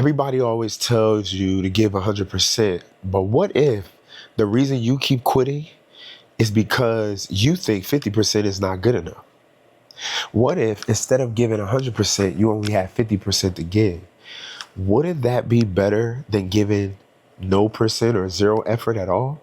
Everybody always tells you to give 100%, but what if the reason you keep quitting is because you think 50% is not good enough? What if instead of giving 100%, you only have 50% to give? Wouldn't that be better than giving no percent or zero effort at all?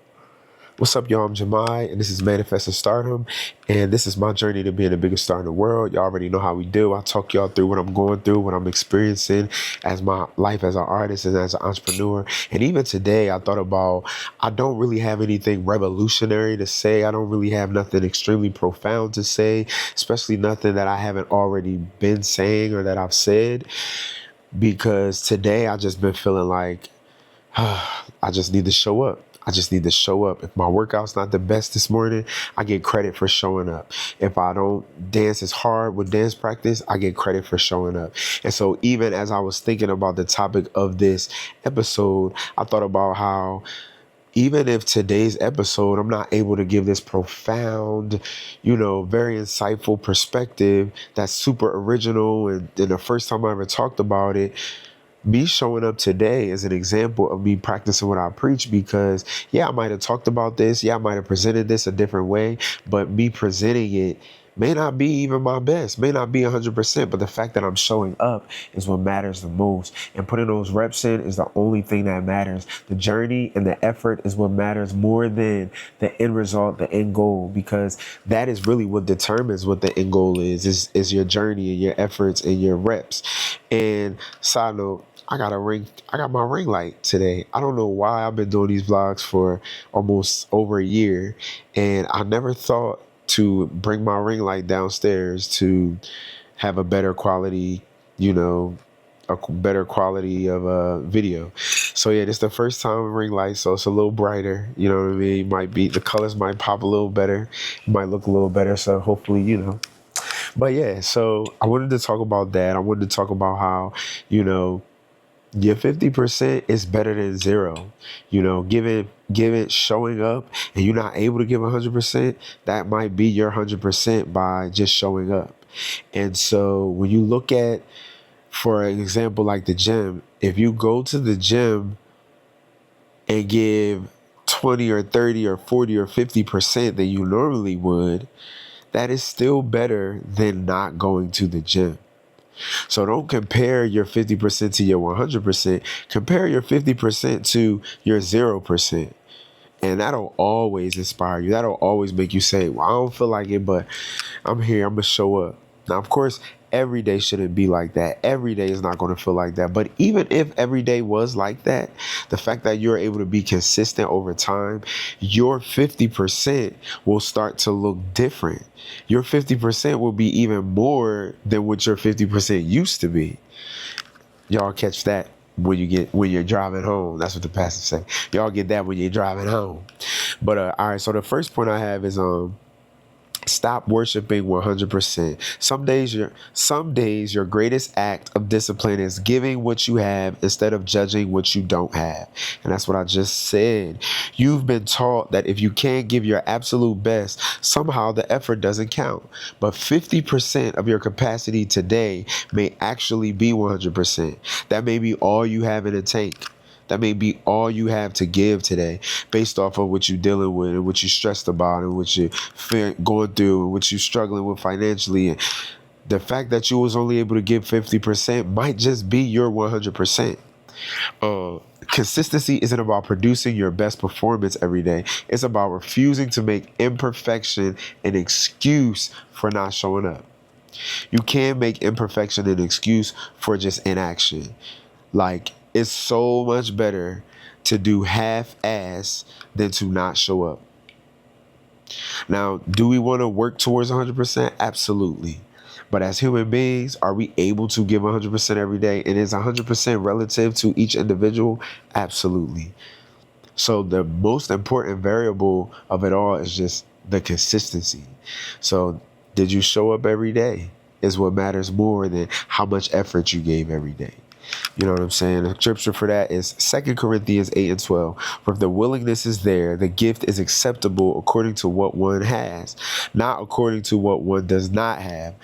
What's up, y'all? I'm Jamai, and this is Manifesting Stardom, and this is my journey to being the biggest star in the world. Y'all already know how we do. I talk y'all through what I'm going through, what I'm experiencing as my life as an artist and as an entrepreneur. And even today, I thought about, I don't really have anything revolutionary to say. I don't really have nothing extremely profound to say, especially nothing that I haven't already been saying or that I've said, because today I just been feeling like, I just need to show up. I just need to show up. If my workout's not the best this morning, I get credit for showing up. If I don't dance as hard with dance practice, I get credit for showing up. And so even as I was thinking about the topic of this episode, I thought about how even if today's episode, I'm not able to give this profound, very insightful perspective that's super original. And the first time I ever talked about it, me showing up today is an example of me practicing what I preach, because I might have talked about this. I might have presented this a different way, but me presenting it may not be even my best, may not be 100%, but the fact that I'm showing up is what matters the most. And putting those reps in is the only thing that matters. The journey and the effort is what matters more than the end result, the end goal, because that is really what determines what the end goal is your journey and your efforts and your reps. And side note, I got my ring light today. I don't know why. I've been doing these vlogs for almost over a year, and I never thought to bring my ring light downstairs to have a better quality, a better quality of video. So this is the first time ring light, so it's a little brighter. You know what I mean? The colors might pop a little better, might look a little better. So hopefully, But so I wanted to talk about that. I wanted to talk about how, your 50% is better than zero. Showing up, and you're not able to give 100%, that might be your 100% by just showing up. And so when you look at, for an example, like the gym, if you go to the gym and give 20 or 30 or 40 or 50% than you normally would, that is still better than not going to the gym. So don't compare your 50% to your 100%. Compare your 50% to your 0%. And that'll always inspire you. That'll always make you say, well, I don't feel like it, but I'm here. I'm going to show up. Now, of course, every day shouldn't be like that. Every day is not going to feel like that. But even if every day was like that, the fact that you're able to be consistent over time, your 50% will start to look different. Your 50% will be even more than what your 50% used to be. Y'all catch that when you're driving home. That's what the pastor say. Y'all get that when you're driving home. But all right, so the first point I have is stop worshiping 100%. Some days your greatest act of discipline is giving what you have instead of judging what you don't have. And that's what I just said. You've been taught that if you can't give your absolute best, somehow the effort doesn't count. But 50% of your capacity today may actually be 100%. That may be all you have in the tank. That may be all you have to give today, based off of what you're dealing with and what you're stressed about and what you're going through and what you're struggling with financially. And the fact that you was only able to give 50% might just be your 100%. Consistency isn't about producing your best performance every day. It's about refusing to make imperfection an excuse for not showing up. You can't make imperfection an excuse for just inaction. Like, it's so much better to do half-ass than to not show up. Now, do we want to work towards 100%? Absolutely. But as human beings, are we able to give 100% every day? And is 100% relative to each individual? Absolutely. So the most important variable of it all is just the consistency. So did you show up every day is what matters more than how much effort you gave every day. You know what I'm saying? The scripture for that is 2 Corinthians 8:12. For if the willingness is there, the gift is acceptable according to what one has, not according to what one does not have.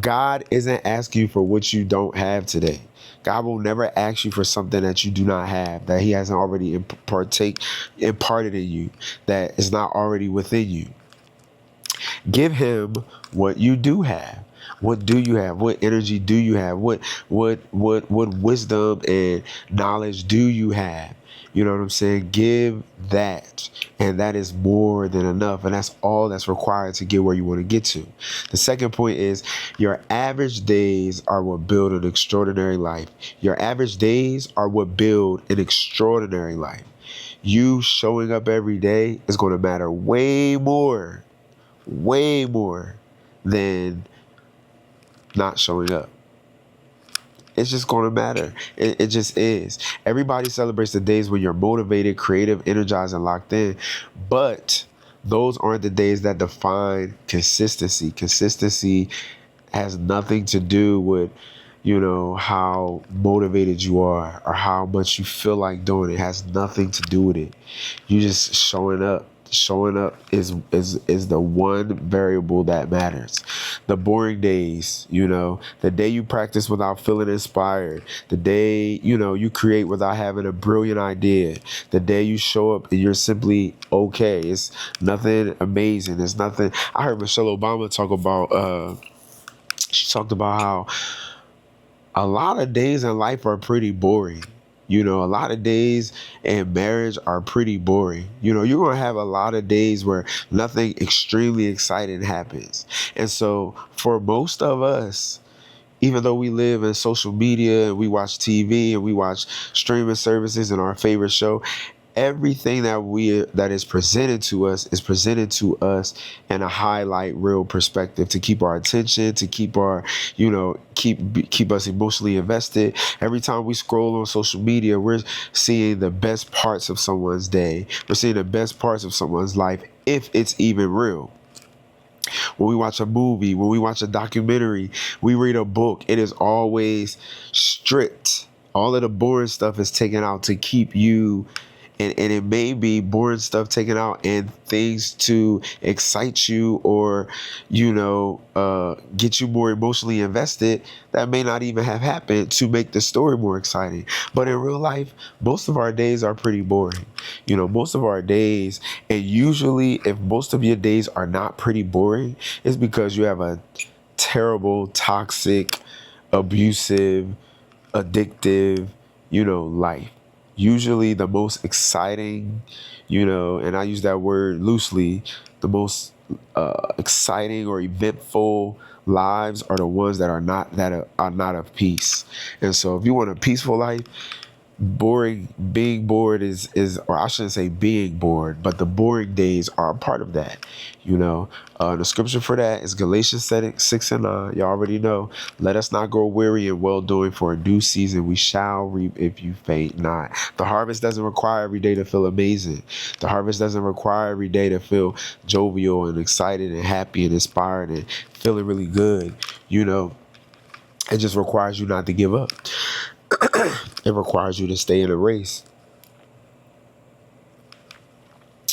God isn't asking you for what you don't have today. God will never ask you for something that you do not have, that he hasn't already imparted in you, that is not already within you. Give him what you do have. What do you have? What energy do you have? What wisdom and knowledge do you have? You know what I'm saying? Give that. And that is more than enough. And that's all that's required to get where you want to get to. The second point is your average days are what build an extraordinary life. Your average days are what build an extraordinary life. You showing up every day is going to matter way more than not showing up. It's just going to matter. It just is. Everybody celebrates the days when you're motivated, creative, energized, and locked in. But those aren't the days that define consistency. Consistency has nothing to do with, how motivated you are or how much you feel like doing it. It has nothing to do with it. You just showing up. Showing up is the one variable that matters. The boring days, the day you practice without feeling inspired, the day, you create without having a brilliant idea, the day you show up and you're simply okay. It's nothing amazing. It's nothing. I heard Michelle Obama talk about, she talked about how a lot of days in life are pretty boring. A lot of days in marriage are pretty boring. You're going to have a lot of days where nothing extremely exciting happens. And so for most of us, even though we live in social media and we watch TV and we watch streaming services and our favorite show, everything that is presented to us is presented to us in a highlight reel perspective to keep our attention, to keep our, keep us emotionally invested. Every time we scroll on social media, we're seeing the best parts of someone's day. We're seeing the best parts of someone's life, if it's even real. When we watch a movie, when we watch a documentary, we read a book, it is always stripped. All of the boring stuff is taken out to keep you. And it may be boring stuff taken out and things to excite you or, get you more emotionally invested that may not even have happened to make the story more exciting. But in real life, most of our days are pretty boring. Most of our days, and usually if most of your days are not pretty boring, it's because you have a terrible, toxic, abusive, addictive, life. Usually the most exciting, and I use that word loosely, the most exciting or eventful lives are the ones that are not of peace. And so if you want a peaceful life, being bored is, or I shouldn't say being bored, but the boring days are a part of that. The scripture for that is Galatians 6:9. You already know. Let us not grow weary in well doing, for a due season we shall reap if you faint not. The harvest doesn't require every day to feel amazing. The harvest doesn't require every day to feel jovial and excited and happy and inspired and feeling really good. It just requires you not to give up. It requires you to stay in a race.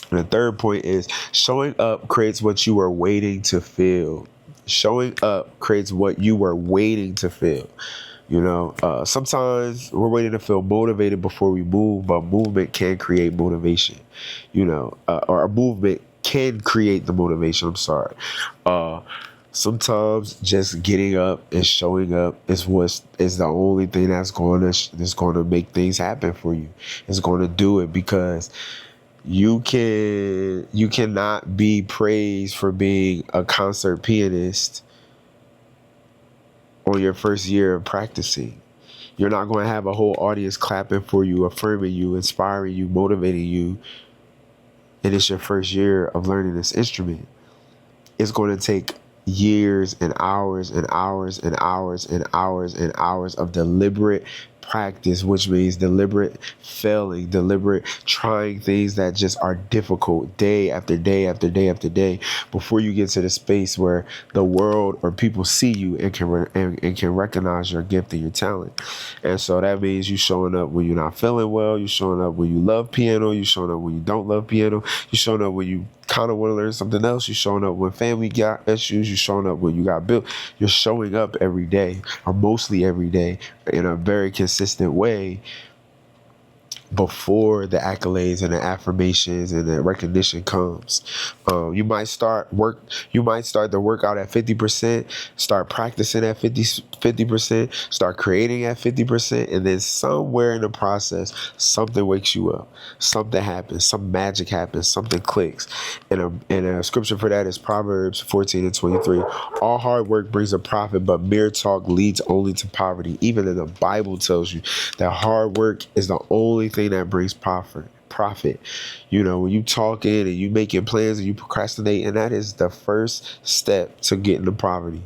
And the third point is showing up creates what you were waiting to feel. Showing up creates what you were waiting to feel. Sometimes we're waiting to feel motivated before we move, but movement can create motivation, or a movement can create the motivation. I'm sorry. Sometimes just getting up and showing up is the only thing that's going to make things happen for you. It's going to do it, because you cannot be praised for being a concert pianist on your first year of practicing. You're not going to have a whole audience clapping for you, affirming you, inspiring you, motivating you, and it's your first year of learning this instrument. It's going to take years and hours and hours and hours and hours and hours of deliberate practice, which means deliberate failing, deliberate trying things that just are difficult day after day after day after day before you get to the space where the world or people see you and can recognize your gift and your talent. And so that means you showing up when you're not feeling well, you showing up when you love piano, you showing up when you don't love piano, you showing up when you kind of want to learn something else, you're showing up when family got issues, you're showing up when you got built, you're showing up every day, or mostly every day, in a very consistent way, before the accolades and the affirmations and the recognition comes. You might start the workout at 50%, start practicing at 50%, start creating at 50%, and then somewhere in the process, something wakes you up, something happens, some magic happens, something clicks. And a scripture for that is Proverbs 14:23. All hard work brings a profit, but mere talk leads only to poverty. Even in the Bible tells you that hard work is the only thing that brings profit. When you talking and you making plans and you procrastinate, and that is the first step to getting to poverty.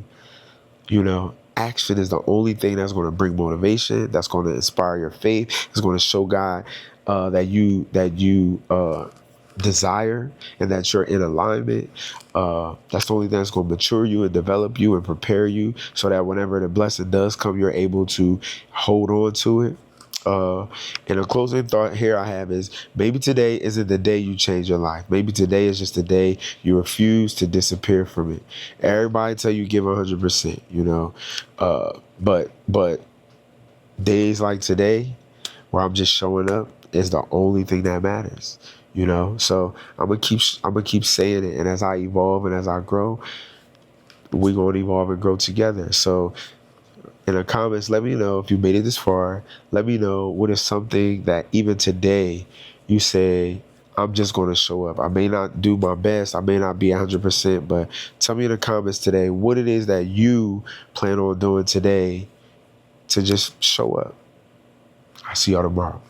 Action is the only thing that's going to bring motivation, that's going to inspire your faith, it's going to show God that you desire and that you're in alignment. That's the only thing that's going to mature you and develop you and prepare you, so that whenever the blessing does come, you're able to hold on to it. And a closing thought here I have is, maybe today isn't the day you change your life. Maybe today is just the day you refuse to disappear from it. Everybody tell you give 100%, but days like today, where I'm just showing up, is the only thing that matters. So I'm gonna keep saying it, and as I evolve and as I grow, we're gonna evolve and grow together. So in the comments, let me know if you made it this far. Let me know what is something that even today you say, I'm just going to show up. I may not do my best, I may not be 100%, but tell me in the comments today what it is that you plan on doing today to just show up. I'll see y'all tomorrow.